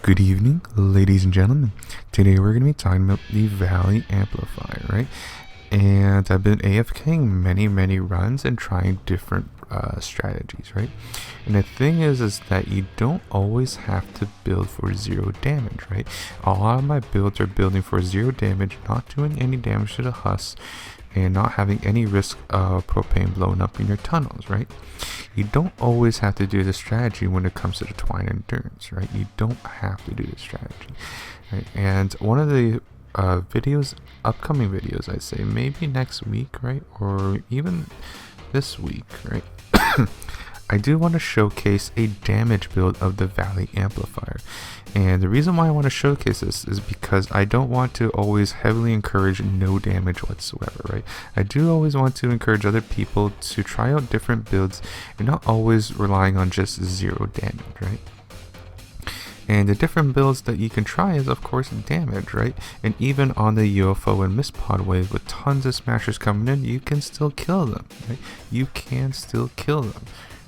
Good evening, ladies and gentlemen. Today we're going to be talking about the Valley Amplifier, right? And I've been AFKing many runs and trying different strategies, right? And the thing is that you don't always have to build for 0 damage, right? A lot of my builds are building for 0 damage, not doing any damage to the husk, and not having any risk of propane blowing up in your tunnels, right? You don't always have to do this strategy when it comes to the Twine endurance, right? You don't have to do this strategy, right? And one of the upcoming videos, I'd say maybe next week, right? Or even this week, right? I do want to showcase a damage build of the Valley Amplifier. And the reason why I want to showcase this is because I don't want to always heavily encourage no damage whatsoever, right? I do always want to encourage other people to try out different builds and not always relying on just 0 damage, right? And the different builds that you can try is, of course, damage, right? And even on the UFO and Mist Pod wave with tons of smashers coming in, you can still kill them, right? You can still kill them,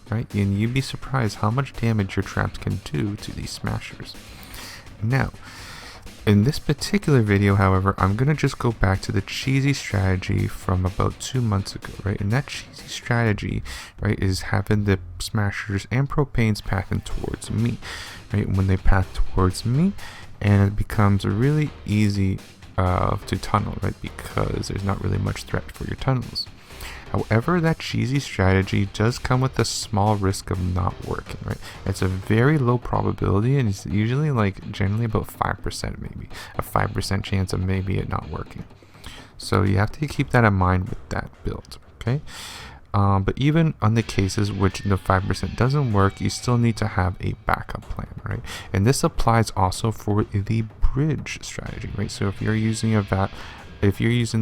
right? And you'd be surprised how much damage your traps can do to these smashers. Now, in this particular video, however, I'm going to just go back to the cheesy strategy from about 2 months ago, right? And that cheesy strategy, right, is having the smashers and propanes pathing towards me, right? When they path towards me, and it becomes really easy to tunnel, right? Because there's not really much threat for your tunnels. However, that cheesy strategy does come with a small risk of not working, right? It's a very low probability, and it's usually generally about 5% maybe. A 5% chance of maybe it not working. So you have to keep that in mind with that build, okay? But even on the cases which the 5% doesn't work, you still need to have a backup plan, right? And this applies also for the bridge strategy, right? So if you're using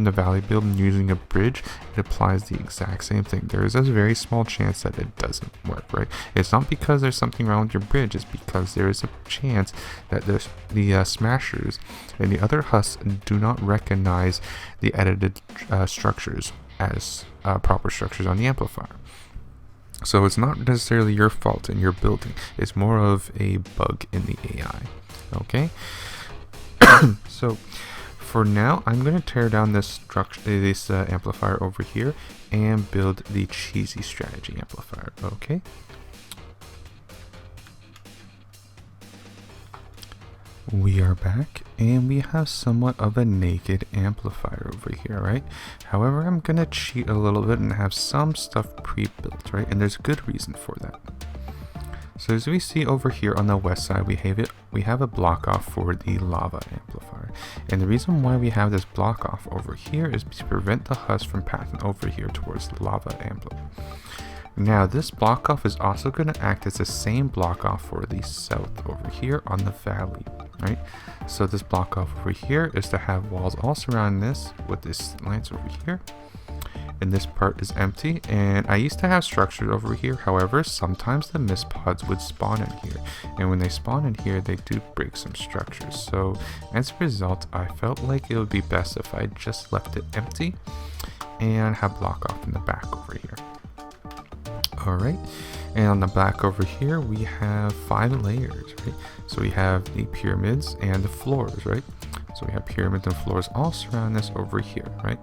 the Valley build and using a bridge, it applies the exact same thing. There is a very small chance that it doesn't work, right? It's not because there's something wrong with your bridge, it's because there is a chance that the smashers and the other husks do not recognize the edited structures as proper structures on the amplifier. So it's not necessarily your fault in your building, it's more of a bug in the AI, okay? So for now, I'm going to tear down this amplifier over here and build the cheesy strategy amplifier, okay? We are back, and we have somewhat of a naked amplifier over here, right? However, I'm going to cheat a little bit and have some stuff pre-built, right? And there's a good reason for that. So as we see over here on the west side, we have a block off for the lava amplifier. And the reason why we have this block off over here is to prevent the husk from passing over here towards the lava amplifier. Now this block off is also going to act as the same block off for the south over here on the valley, right? So this block off over here is to have walls all surrounding this with this lines over here. And this part is empty, and I used to have structures over here. However, sometimes the mist pods would spawn in here, and when they spawn in here, they do break some structures. So as a result, I felt like it would be best if I just left it empty and have block off in the back over here. Alright, and on the back over here we have 5 layers, right? So we have the pyramids and the floors, right? So we have pyramids and floors all surround this over here, right?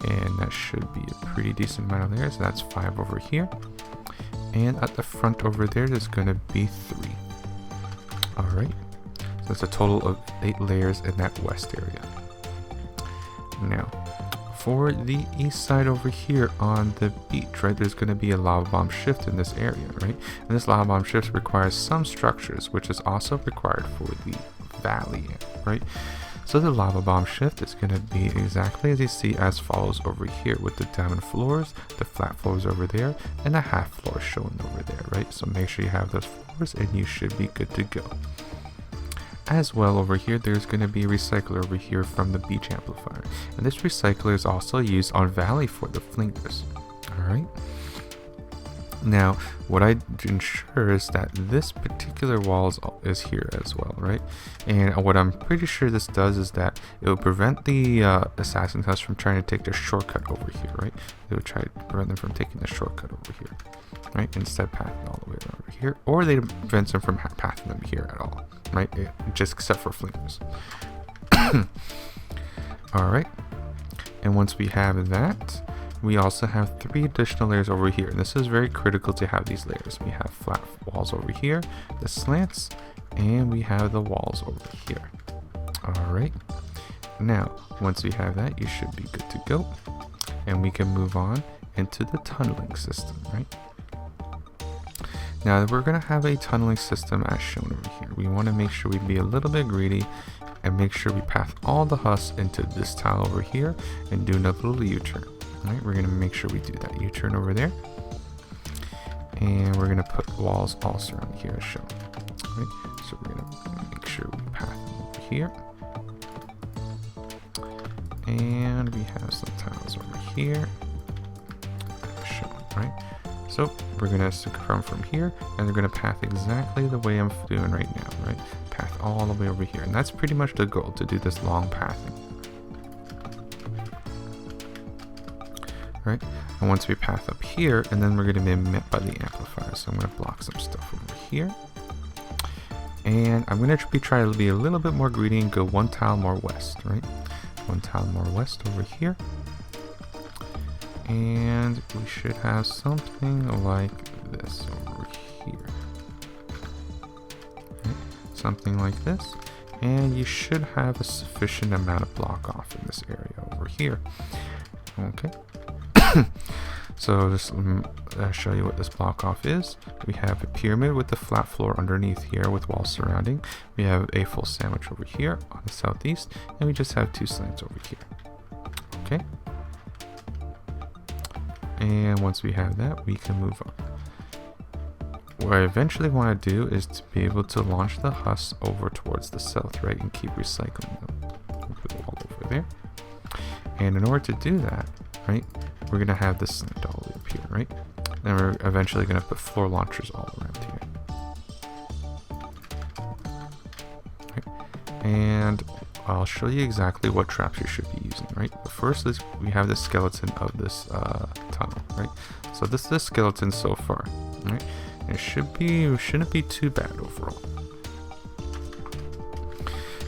And that should be a pretty decent amount of layers. So that's 5 over here, and at the front over there there's going to be 3. All right, so that's a total of 8 layers in that west area. Now for the east side over here on the beach, right, there's going to be a lava bomb shift in this area, right? And this lava bomb shift requires some structures, which is also required for the valley, right? So the lava bomb shift is going to be exactly as you see as follows over here, with the diamond floors, the flat floors over there, and the half floor shown over there, right? So make sure you have those floors and you should be good to go. As well over here, there's going to be a recycler over here from the beach amplifier. And this recycler is also used on valley for the flingers. Alright. Now, what I ensure is that this particular wall is here as well, right? And what I'm pretty sure this does is that it will prevent the assassin house from trying to take their shortcut over here, right? It would try to prevent them from taking the shortcut over here, right? Instead pathing all the way over here, or they prevent them from pathing them here at all, right? Just except for flingers. All right, and once we have that, we also have 3 additional layers over here, and this is very critical to have these layers. We have flat walls over here, the slants, and we have the walls over here. All right, now once we have that, you should be good to go, and we can move on into the tunneling system, right? Now we're gonna have a tunneling system as shown over here. We want to make sure we be a little bit greedy and make sure we path all the husks into this tile over here and do another little U-turn. Right, we're going to make sure we do that U-turn over there, and we're going to put walls also around here as shown. Right, so we're going to make sure we path them over here, and we have some tiles over here as shown. Right, so we're going to come from here, and they're going to path exactly the way I'm doing right now. Right, path all the way over here, and that's pretty much the goal, to do this long pathing. Right, and once we path up here, and then we're going to be met by the amplifier. So I'm going to block some stuff over here, and I'm going to try to be a little bit more greedy and go 1 tile more west. Right, 1 tile more west over here, and we should have something like this over here. Right, something like this, and you should have a sufficient amount of block off in this area over here. Okay. So just show you what this block off is. We have a pyramid with the flat floor underneath here with walls surrounding. We have a full sandwich over here on the southeast, and we just have 2 slants over here. Okay. And once we have that, we can move on. What I eventually want to do is to be able to launch the husks over towards the south, right, and keep recycling them. We'll put the wall over there. And in order to do that, right, we're going to have this slant all the way up here, right? And we're eventually going to put floor launchers all around here. Right? And I'll show you exactly what traps you should be using, right? But first is we have the skeleton of this tunnel, right? So this is the skeleton so far, right? And it shouldn't be too bad overall.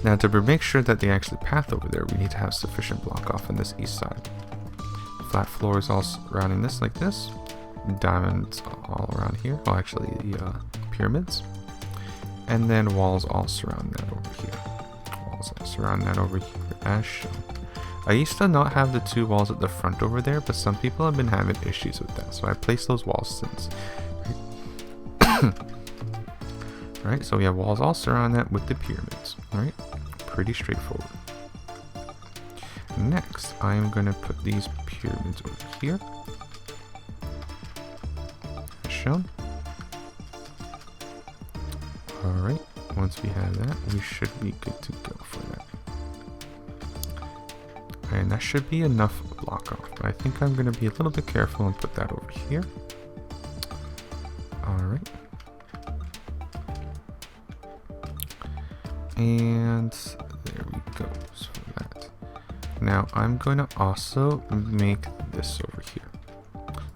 Now to make sure that they actually path over there, we need to have sufficient block off on this east side. Flat floors all surrounding this like this, diamonds all around here, well actually the pyramids, and then walls all surround that over here. Walls all surround that over here as shown. I used to not have the 2 walls at the front over there, but some people have been having issues with that, so I placed those walls since. Right, so we have walls all surround that with the pyramids, right? Pretty straightforward. Next, I'm going to put these pyramids over here, as shown. Alright, once we have that, we should be good to go for that. And that should be enough block off, but I think I'm going to be a little bit careful and put that over here. Alright. And there we go. So that. Now I'm going to also make this over here.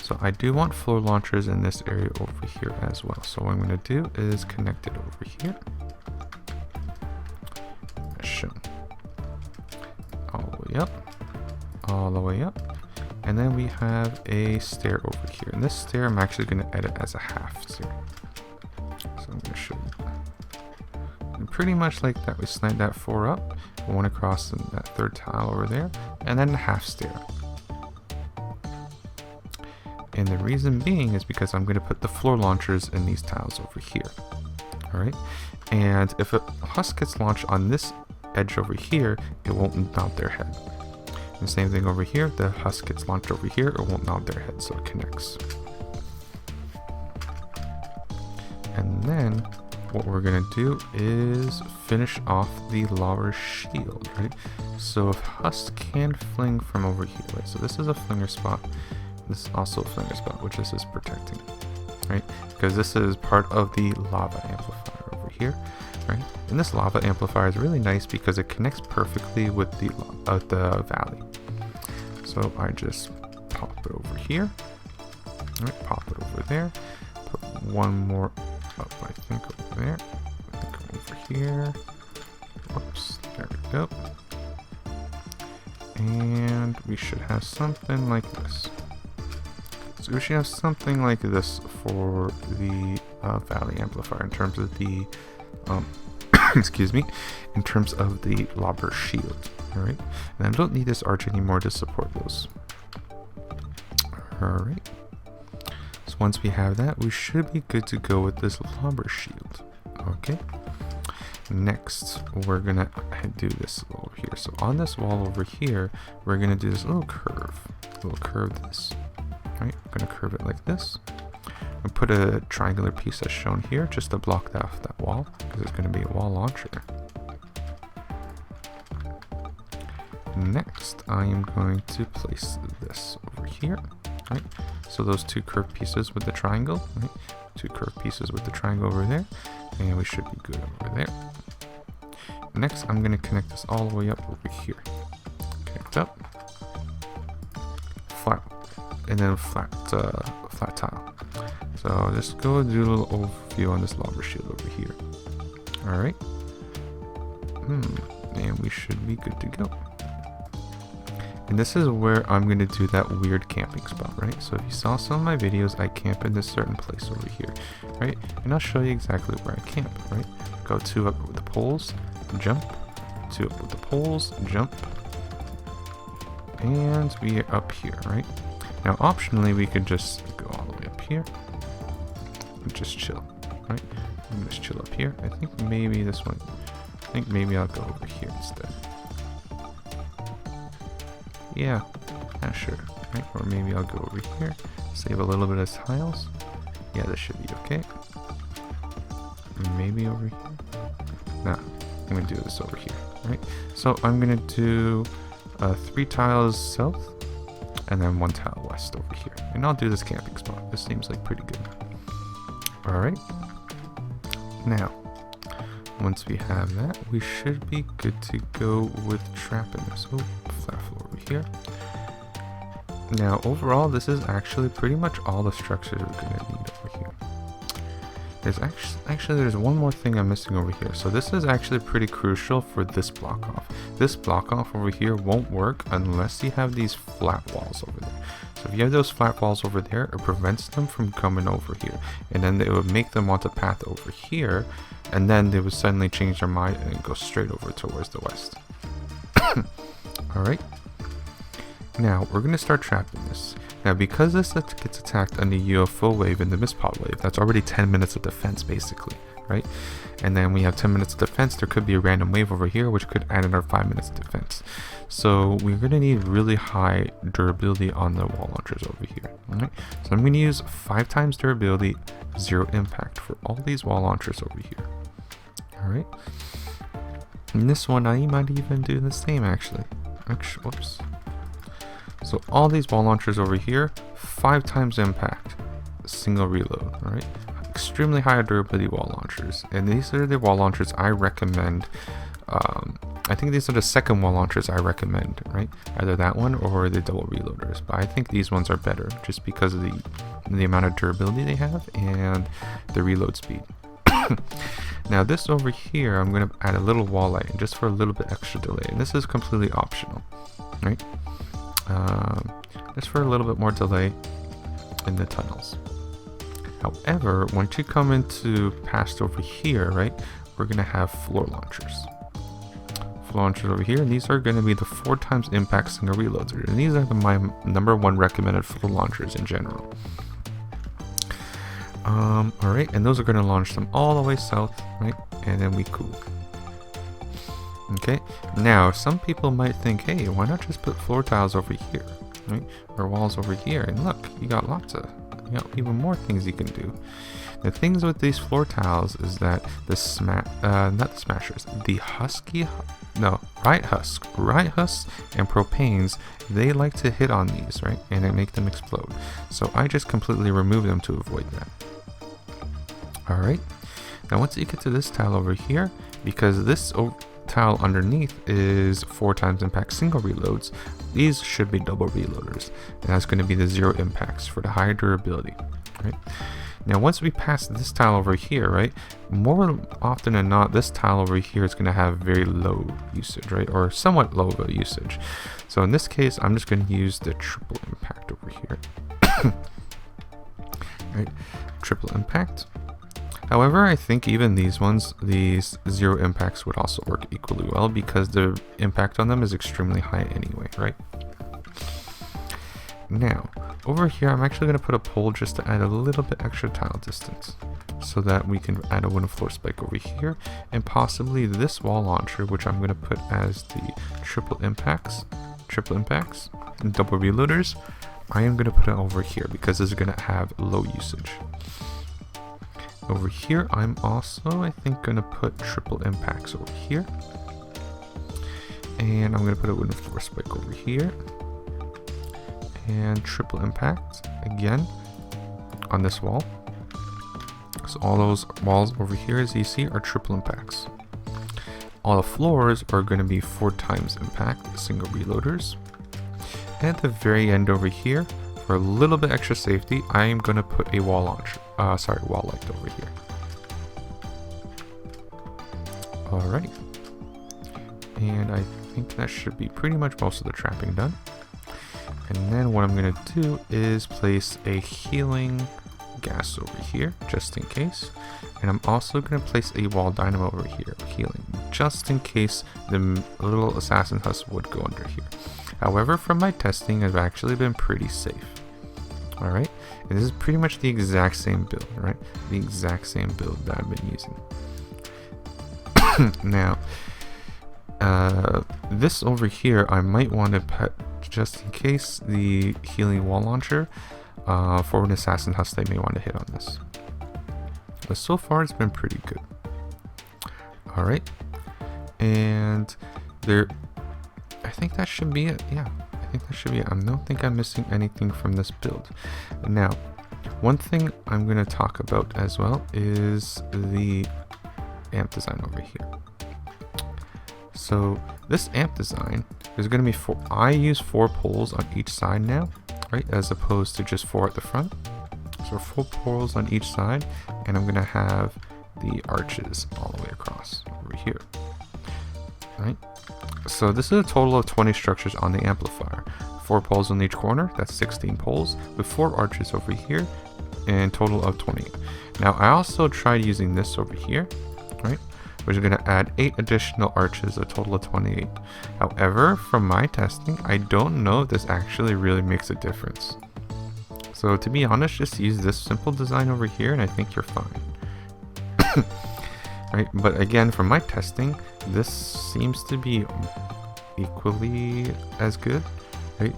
So I do want floor launchers in this area over here as well. So what I'm going to do is connect it over here. As shown. All the way up. All the way up. And then we have a stair over here. And this stair I'm actually going to edit as a half stair. So I'm going to show you that. And pretty much like that, we slant that 4 up, one across that 3rd tile over there, and then a half stair. And the reason being is because I'm going to put the floor launchers in these tiles over here. Alright, and if a husk gets launched on this edge over here, it won't mount their head. And the same thing over here, the husk gets launched over here, it won't mount their head, so it connects. And then what we're going to do is finish off the lava shield, right? So if husk can fling from over here, right? So this is a flinger spot. This is also a flinger spot, which this is protecting. right? Because this is part of the lava amplifier over here, right? And this lava amplifier is really nice because it connects perfectly with the valley. So I just pop it over here, right? Pop it over there. Put one more up, I think, over there. I think over here. Whoops, there we go. And we should have something like this. So we should have something like this for the valley amplifier in terms of the, excuse me, in terms of the lava shield. All right, and I don't need this arch anymore to support those. All right. So once we have that, we should be good to go with this lava shield. Okay. Next, we're gonna do this over here. So on this wall over here, we're gonna do this little curve. This. Right, I'm gonna curve it like this. And put a triangular piece as shown here, just to block that wall, because it's gonna be a wall launcher. Next, I am going to place this over here. Right, so those two curved pieces with the triangle. Right, two curved pieces with the triangle over there, and we should be good over there. Next, I'm going to connect this all the way up over here. Connect up, flat, and then flat tile. So just go do a little overview on this lava shield over here. All right, and we should be good to go. And this is where I'm going to do that weird camping spot, right? So if you saw some of my videos, I camp in this certain place over here, right? And I'll show you exactly where I camp, right? Go to up with the poles, jump, to up with the poles, jump, and we are up here, right? Now optionally, we could just go all the way up here and just chill, right? I'm gonna just chill up here. I think maybe this one, I think maybe I'll go over here instead. Yeah, not sure, right? Or maybe I'll go over here, save a little bit of tiles. Yeah, this should be okay. Maybe over here. Nah, I'm gonna do this over here, right? So I'm gonna do 3 tiles south and then 1 tile west over here. And I'll do this camping spot. This seems like pretty good. All right. Now, once we have that, we should be good to go with trapping this. Oh, flat floor over here. Now, overall, this is actually pretty much all the structures we're gonna need over here. There's there's one more thing I'm missing over here. So this is actually pretty crucial for this block off. This block off over here won't work unless you have these flat walls over there. So if you have those flat walls over there, it prevents them from coming over here. And then it would make them want to path over here, and then they would suddenly change their mind and go straight over towards the west. Alright. Now, we're going to start trapping this. Now, because this gets attacked on the UFO wave and the mistpod wave, that's already 10 minutes of defense, basically, right? And then we have 10 minutes of defense. There could be a random wave over here, which could add another 5 minutes of defense. So we're going to need really high durability on the wall launchers over here, alright? So I'm going to use 5 times durability, 0 impact for all these wall launchers over here, alright? And this one, I might even do the same, actually. Whoops. So all these wall launchers over here, 5 times impact, single reload, alright? Extremely high durability wall launchers. And these are the wall launchers I recommend. I think these are the second wall launchers I recommend, right? Either that one or the double reloaders. But I think these ones are better just because of the amount of durability they have and the reload speed. Now this over here, I'm going to add a little wall light just for a little bit extra delay. And this is completely optional, right? Just for a little bit more delay in the tunnels. However, once you come into past over here, right, we're going to have floor launchers. Floor launchers over here, and these are going to be the 4 times impact single reloads. And these are my #1 recommended floor launchers in general. Alright, and those are going to launch them all the way south, right, and then we cool. Okay, now some people might think, hey, why not just put floor tiles over here, right, or walls over here, and look, you got even more things you can do. The things with these floor tiles is that the right husks and propanes, they like to hit on these, right, and they make them explode. So I just completely remove them to avoid that. Alright, now once you get to this tile over here, because this tile underneath is 4 times impact single reloads, these should be double reloaders, and that's going to be the 0 impacts for the higher durability, right? Now once we pass this tile over here, right, more often than not, this tile over here is going to have very low usage, right, or somewhat low usage. So in this case, I'm just going to use the triple impact over here. Right, triple impact. However, I think even these ones, these 0 impacts would also work equally well because the impact on them is extremely high anyway, right? Now, over here, I'm actually going to put a pole just to add a little bit extra tile distance so that we can add a wooden floor spike over here, and possibly this wall launcher, which I'm going to put as the triple impacts, and double reloaders. I am going to put it over here because this is going to have low usage. Over here, I'm also, I think, going to put triple impacts over here. And I'm going to put a wooden floor spike over here. And triple impact, again, on this wall. So all those walls over here, as you see, are triple impacts. All the floors are going to be 4 times impact, single reloaders. And at the very end over here, for a little bit extra safety, I am going to put a wall launcher. Wall light over here. Alrighty. And I think that should be pretty much most of the trapping done. And then what I'm going to do is place a healing gas over here, just in case. And I'm also going to place a wall dynamo over here, healing, just in case the little assassin husk would go under here. However, from my testing, I've actually been pretty safe. Alright, and this is pretty much the exact same build, right? The exact same build that I've been using. Now, this over here, I might want to put, just in case, the healing wall launcher for an assassin husk they may want to hit on this. But so far, it's been pretty good. Alright, and there, I think that should be it, yeah. I think that should be it. I don't think I'm missing anything from this build. Now, one thing I'm going to talk about as well is the amp design over here. So this amp design is going to be I use 4 poles on each side now, right, as opposed to just 4 at the front. So 4 poles on each side, and I'm going to have the arches all the way across over here, right? So this is a total of 20 structures on the amplifier. 4 poles on each corner, that's 16 poles, with 4 arches over here, and total of 20. Now I also tried using this over here, right, which is going to add 8 additional arches, a total of 28. However, from my testing, I don't know if this actually really makes a difference. So to be honest, just use this simple design over here and I think you're fine. Right, but again, from my testing, this seems to be equally as good, right?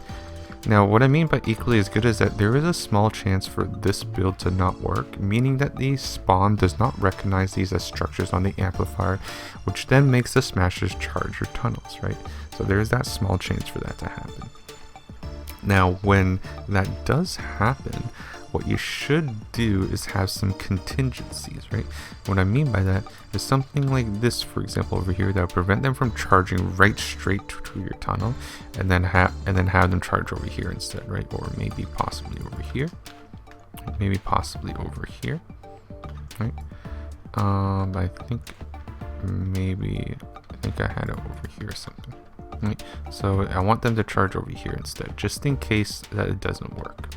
Now, what I mean by equally as good is that there is a small chance for this build to not work, meaning that the spawn does not recognize these as structures on the amplifier, which then makes the smashers charge your tunnels, right? So there is that small chance for that to happen. Now, when that does happen, what you should do is have some contingencies, right? What I mean by that is something like this, for example, over here, that will prevent them from charging right straight to your tunnel, and then have them charge over here instead, right? Or maybe possibly over here, maybe possibly over here, right? I think I had it over here or something. Right? So I want them to charge over here instead, just in case that it doesn't work.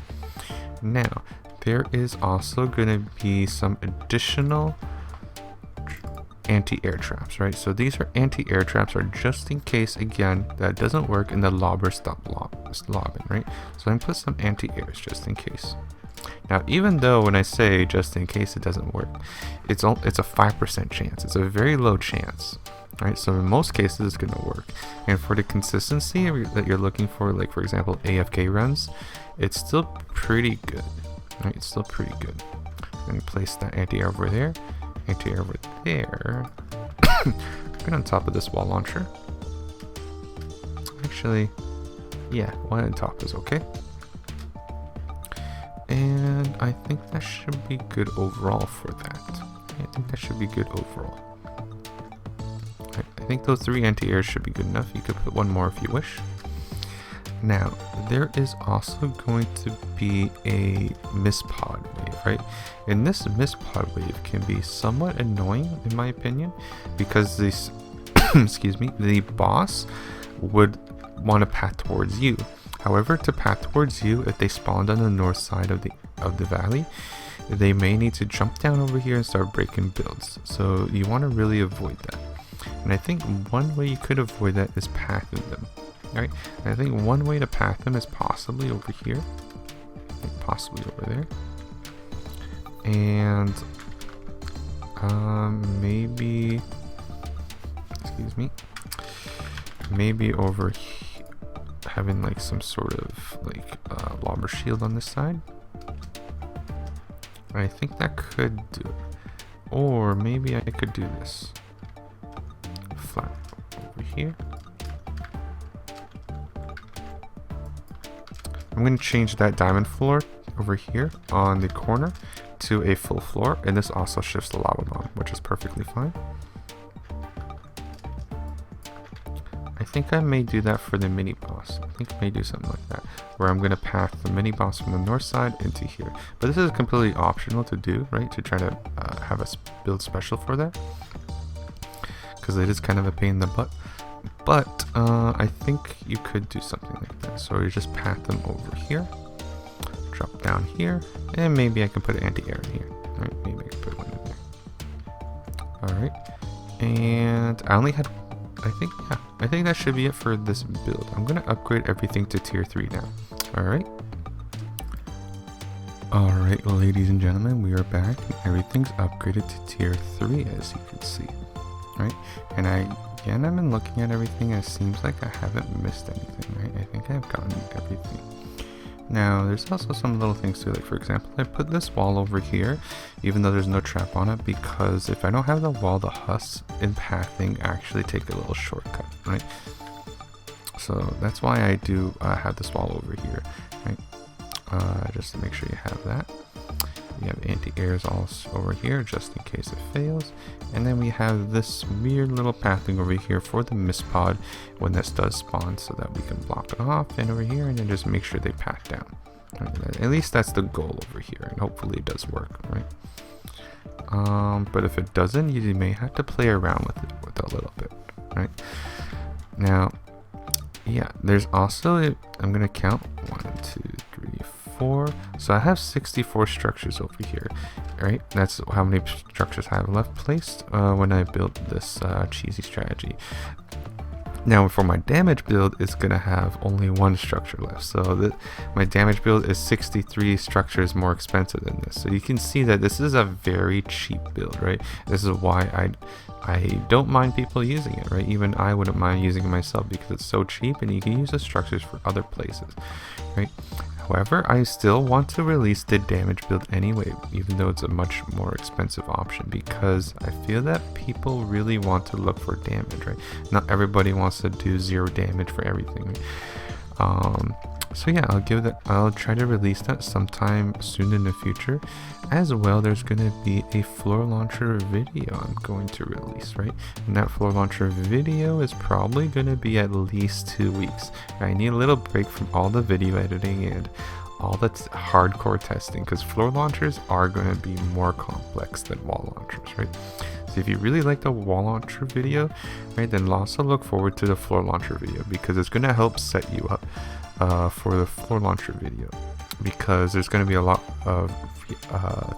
Now, there is also going to be some additional anti-air traps, right? So these are anti-air traps, are just in case, again, that doesn't work and the lobber stop lobbing, right? So I'm going to put some anti-airs just in case. Now, even though when I say just in case it doesn't work, it's a 5% chance. It's a very low chance, right? So in most cases, it's going to work. And for the consistency that you're looking for, like for example, AFK runs, it's still pretty good, right? It's still pretty good. I'm going to place that anti-air over there, anti-air over there, right on top of this wall launcher. Actually, yeah, one on top is okay. And I think that should be good overall for that. I think that should be good overall. I think those 3 anti-airs should be good enough. You could put one more if you wish. Now, there is also going to be a mist-pod wave, right? And this mist-pod wave can be somewhat annoying, in my opinion, because this, excuse me, the boss would want to path towards you. However, to path towards you, if they spawned on the north side of the valley, they may need to jump down over here and start breaking builds. So you want to really avoid that. And I think one way you could avoid that is pathing them. Right? And I think one way to path them is possibly over here. Possibly over there. And maybe, excuse me, maybe over here, having like some sort of like lobber shield on this side. I think that could do it. Or maybe I could do this. Flat over here. I'm going to change that diamond floor over here on the corner to a full floor, and this also shifts the lava bomb, which is perfectly fine. I think I may do that for the mini boss. I think I may do something like that, where I'm going to path the mini boss from the north side into here. But this is completely optional to do, right? To try to have a build special for that, because it is kind of a pain in the butt. But I think you could do something like that. So you just path them over here, drop down here, and maybe I can put an anti-air in here. All right, maybe I can put one in there. All right, and I only had, I think that should be it for this build. I'm gonna upgrade everything to tier 3 now. All right. All right, ladies and gentlemen, we are back, and everything's upgraded to tier 3, as you can see. Right, and I've been looking at everything, and it seems like I haven't missed anything, right? I think I've gotten everything. Now, there's also some little things too, like for example, I put this wall over here, even though there's no trap on it, because if I don't have the wall, the husks in pathing actually take a little shortcut, right? So that's why I do have this wall over here, right? Just to make sure you have that. We have anti-airs also over here just in case it fails, and then we have this weird little pathing over here for the mist pod when this does spawn, so that we can block it off, and over here, and then just make sure they path down. Right? At least that's the goal over here, and hopefully it does work, right? But if it doesn't, you may have to play around with it a little bit, right? Now, yeah, there's also I'm gonna count 1, 2, 3, 4. So I have 64 structures over here, right? That's how many structures I have left placed when I built this cheesy strategy. Now for my damage build, it's gonna have only 1 structure left. So my damage build is 63 structures more expensive than this. So you can see that this is a very cheap build, right? This is why I don't mind people using it, right? Even I wouldn't mind using it myself because it's so cheap, and you can use the structures for other places, right? However, I still want to release the damage build anyway, even though it's a much more expensive option, because I feel that people really want to look for damage, right? Not everybody wants to do 0 damage for everything, right? So yeah, I'll try to release that sometime soon in the future. As well, there's gonna be a floor launcher video I'm going to release, right? And that floor launcher video is probably gonna be at least 2 weeks. I need a little break from all the video editing and all the hardcore testing, because floor launchers are going to be more complex than wall launchers, right? So if you really like the wall launcher video, right, then also look forward to the floor launcher video, because it's going to help set you up for the floor launcher video, because there's going to be a lot of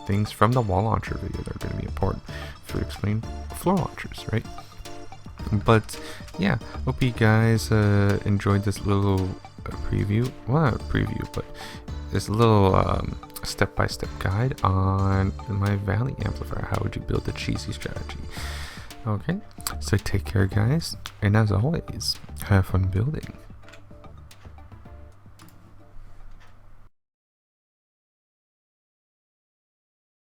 things from the wall launcher video that are going to be important to explain floor launchers, right? But yeah, hope you guys enjoyed this little preview, well, not a preview, but this little step-by-step guide on my Valley amplifier. How would you build a cheesy strategy? Okay, so take care guys, and as always, have fun building.